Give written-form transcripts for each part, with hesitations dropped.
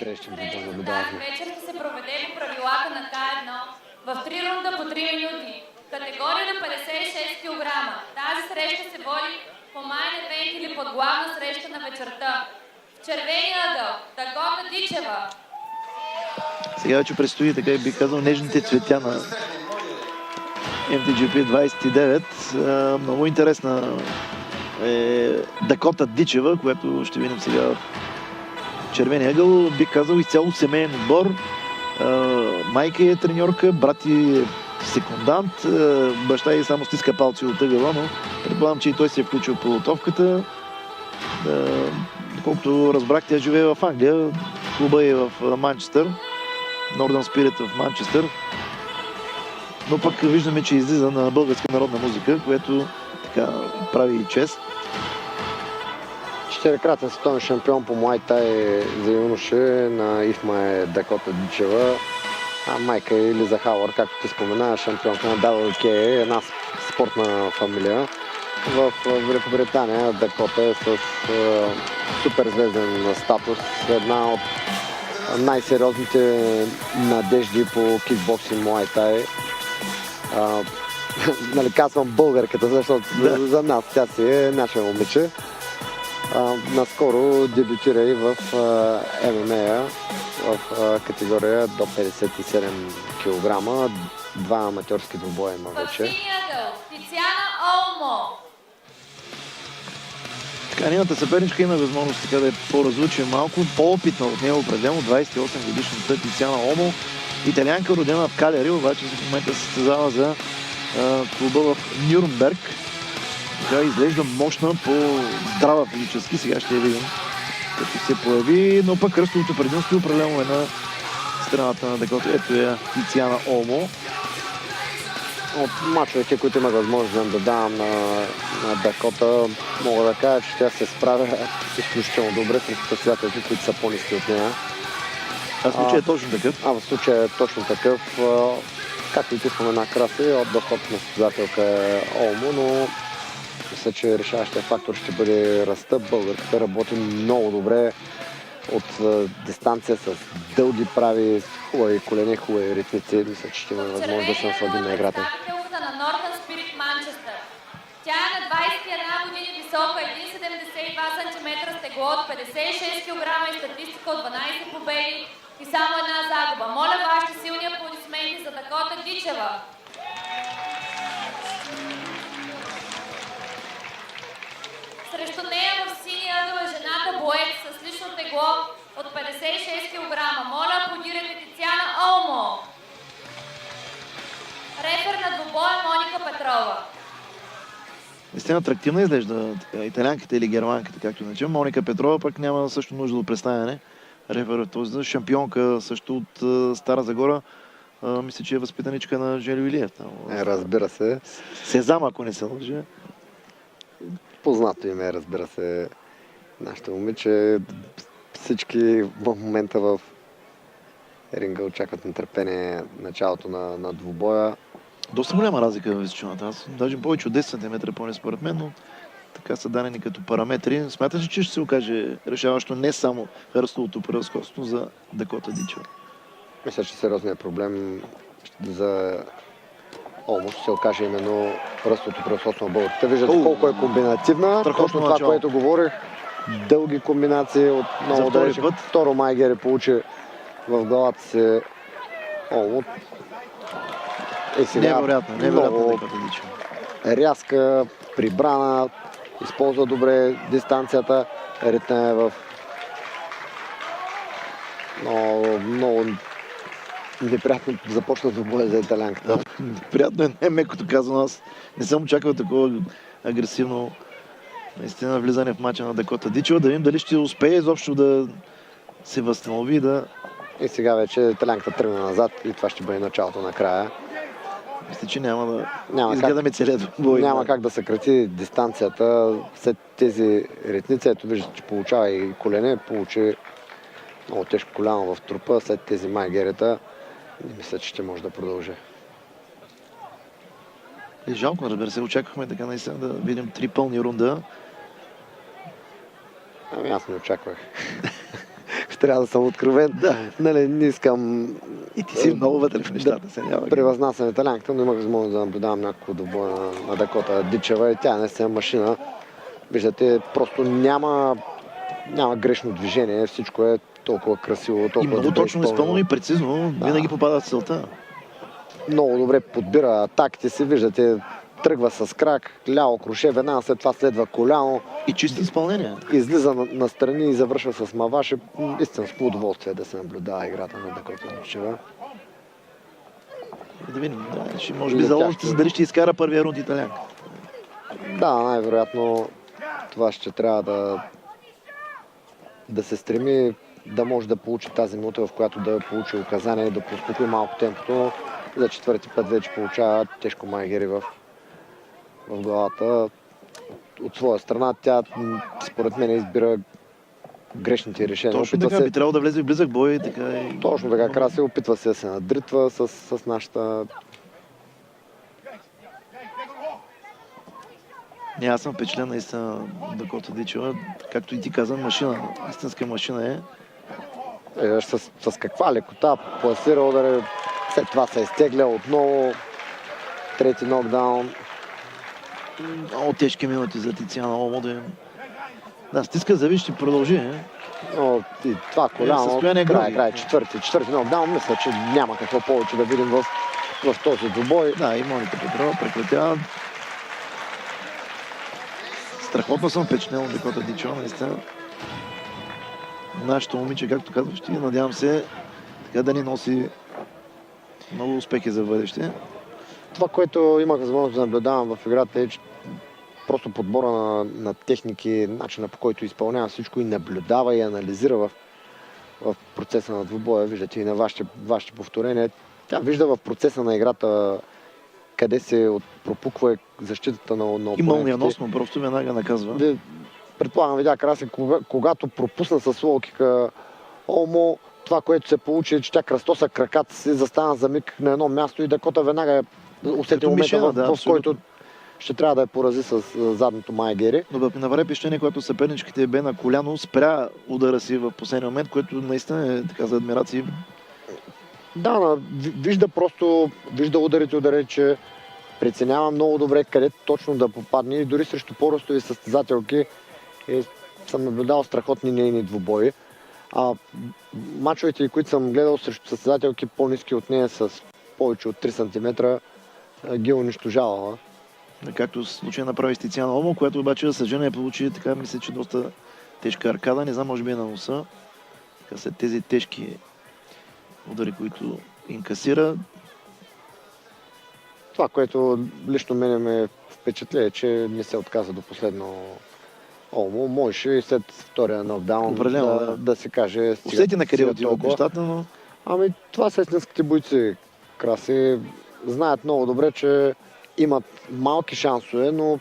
срещи наблюдавахме. Вечер ще се проведе по правилата на К1 в 3 рунда по 3 минути. Категория до 56 кг. Тази среща се води по майн евент или под главна среща на вечерта. В червения ъгъл Дакота Дичева. Сега вече предстои, така и би казал, нежните цветя на MTGP 29. Много интересна е Дакота Дичева, която ще видим сега в червения ъгъл. Бих казал изцяло семейен отбор. Майка е треньорка, брат е секундант, баща й само стиска палци от ъгъла, но предполагам, че и той се е включил в подготовката. Доколкото разбрах, тя живее в Англия. Клуба е в Манчестър. Northern Spirit в Манчестър. Но пък виждаме, че излиза на българска народна музика, което така прави и чест. 4-кратен световен шампион по Муай Тай за юноше на ИФМА е Дакота Дичева. А майка е Лиза Хауър, както ти спомена, шампионка на WK, една спортна фамилия. В Великобритания Дакота е с суперзвезден статус, една от най-сериозните надежди по кикбоксинг Муай Тай. Нали, казвам българката, защото за нас тя си е наше момиче. Наскоро дебютира и в ММА в категория до 57 кг. Два аматьорски двубоя има вече. Тициана Олмо. Така, нейната съперничка има възможност така да е по-разлучен малко, по-опитна от нея определено, 28 годишната Тициана Олмо. Италианка, родена в Калери, обаче в момента се състезава за клуба в Нюрнберг. Тя изглежда мощна, по-здрава физически, сега ще я видим като се появи, но пък кръстовото предимство определено е на страната на Дакота. Ето е Тициана Олмо. От мачовете, които имах възможност да давам на Дакота, мога да кажа, че тя се справя изключително добре с председателите, които са по-ниски от нея. А в случая е точно такъв? В случая е точно такъв. Както и ти спомена, Краси, от доход на състезателка е Олмо, но мисля, че решаващия фактор ще бъде ръста. Българката работи много добре от дистанция с дълги прави, хубави колене, хубави ритмици. Мисля, че ще има възможност да се насладим на играта. На Northern Spirit Манчестър. Тя е на 21 години висока, 1,72 см с тегло от 56 кг и статистика от 12 победи и само една загуба. Моля вашите силни аплодисменти за Дакота Дичева. Срещу нея в синия ъгъл е жената боец с лично тегло от 56 кг. Моля, аплодирайте Тициана Олмо. Рефер на двубоя Моника Петрова. Наистина атрактивна изглежда италианката или германката, както наричам. Моника Петрова пък няма също нужда от представяне. Рефер е този шампионка също от Стара Загора. Мисля, че е възпитаничка на Желю Илиев. Разбира се. Сезам, ако не се лъжа. Познато име е, разбира се, нашето момиче. Всички в момента в ринга очакват нетърпение началото на двубоя. Доста голяма разлика в височината. Аз даже повече от 10 см поне според мен, но така са дадени като параметри. Смяташ ли, че ще се окаже решаващо не само ръстовото превъзходство за Дакота Дичева? Мисля, че сериозният проблем за Олмо ще се окаже именно ръстовото превъзходство на българите. Виждате колко е комбинативна. Точно това, което говорих. Дълги комбинации от много далече. Второ Майгери получи в главата си Олмо. И сега невероятно Дакота Дичева. Рязка, прибрана, използва добре дистанцията, ритна е в много неприятно започна двубоя за италианката. Приятно е най-мекото казано. Аз не съм очаквал такова агресивно наистина влизане в мача на Дакота Дичева. Да видим дали ще успее изобщо да се възстанови. И сега вече италианката тръгна назад и това ще бъде началото на края. Мисля, че няма да изгледаме целият бой. Няма как да съкрати дистанцията след тези ритници. Ето виждате, че получава и колене, получи много тежко коляно в трупа. След тези майгерета не мисля, че ще може да продължи. И жалко, разбира се, очаквахме така наистина да видим 3 пълни рунда. Аз не очаквах. трябва да съм откровен. Да. Нали, не искам И ти си много вътре в нещата. Се няма. превъзнасям италянката, но имах възможност да наблюдавам няколко двубоя на Дакота Дичева и тя не е машина. Виждате, просто няма грешно движение, всичко е толкова красиво, толкова И много добре точно изпълнено и прецизно, винаги попада в целта. Много добре подбира атаките си, виждате, тръгва с крак, ляво круше, веднага след това следва коляно, И чисти изпълнения. излиза настрани и завършва с маваше. Истинско удоволствие да се наблюдава играта на Дакота Дичева. Да видим. Да, ще, може би И за тях залогите, дали ще изкара първия рунд италянка. Да, най-вероятно това ще трябва да се стреми да може да получи тази минута, в която да получи указание и да поспокои малко темпото. За четвърти път вече получава тежко Майгери в главата. От своя страна тя, според мен, избира грешните решения. Точно Опитва така, би трябвало да влезе в близък бой. Така и... Точно така, Краси опитва се да се надритва с нашата... Не, аз съм впечатлен наистина Дакота Дичева. Както и ти каза, машина. Истинска машина е. С каква лекота пласира ударе, след това се изтегля отново. Трети нокдаун. Много тежки минути за Тициана Омо. Да, стиска зави, ще продължи. Но и това коляно, състояние край, четвърти нокдаун. Мисля, че няма какво повече да видим в този двубой. Да, и Моника Петрова прекратява. Страхотно съм впечатлен от Дакота Дичева, наистина. Нашето момиче, както казваш ти, надявам се така да ни носи много успехи за бъдеще. Това, което имах възможност да наблюдавам в играта е, че просто подбора на техники, начина по който изпълнява всичко и наблюдава и анализира в процеса на двубоя. Виждате и на вашите повторения. Тя вижда в процеса на играта къде се пропуква защитата на опонентите. И мълниеносно, просто веднага наказва. Предполагам, видя Краси, когато пропусна с лоукика Олмо, това, което се получи, е, че тя кръстоса краката си, застана за миг на едно място и Дакота веднага усети момента, в който ще трябва да я порази с задното Майгери. Но бе, навре пищение, когато съперничките бе на коляно, спря удара си в последния момент, което наистина е така за адмирации. Да, вижда ударите, че преценява много добре къде точно да попадне и дори срещу по-ростови състезателки съм наблюдал страхотни нейни двубои. А мачовете, които съм гледал срещу състезателки по-ниски от нея с повече от 3 см, ги унищожавала. Както в случая направи с Тициана Омо, която обаче за съжаление получи, така мисля, че доста тежка аркада. Не знам, може би е на носа. Така след тези тежки удари, които инкасира. Това, което лично мене ме впечатля е, че не се отказа до последно Олмо. Можеше и след втория нокдаун да се каже... Усети на къде отиват нещата, но... Ами това са истинските бойци. Краси знаят много добре, че имат малки шансове, но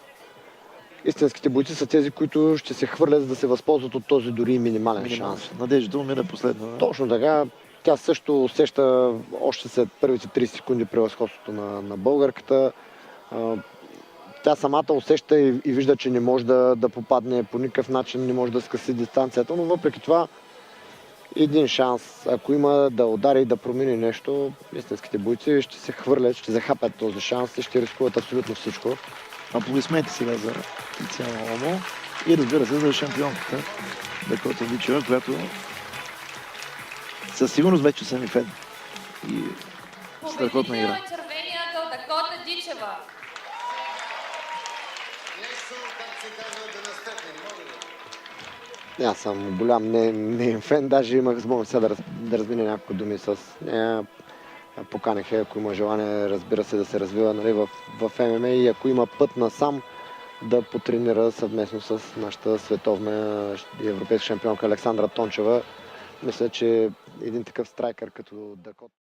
истинските бойци са тези, които ще се хвърлят, за да се възползват от този дори минимален шанс. Надеждата умира последно. Точно така. Тя също усеща още след първите 30 секунди превъзходството на българката. Тя самата усеща и вижда, че не може да попадне по никакъв начин, не може да скъси дистанцията, но въпреки това един шанс, ако има да удари и да промени нещо, истинските бойци ще се хвърлят, ще захапят този шанс и ще рискуват абсолютно всичко. Аплодисменти сега за Тициана Омо и разбира се за шампионката Дакота Дичева, която със сигурност вече съм и фен. И страхотна игра. Победител на червения ъгъл Дакота Дичева. Аз съм голям неин фен, даже имах възможност сега да разминя няколко думи с нея. Поканих я, ако има желание, разбира се, да се развива, нали, в ММА и ако има път насам, да потренира съвместно с нашата световна и европейска шампионка Александра Тончева. Мисля, че един такъв страйкър като Дакота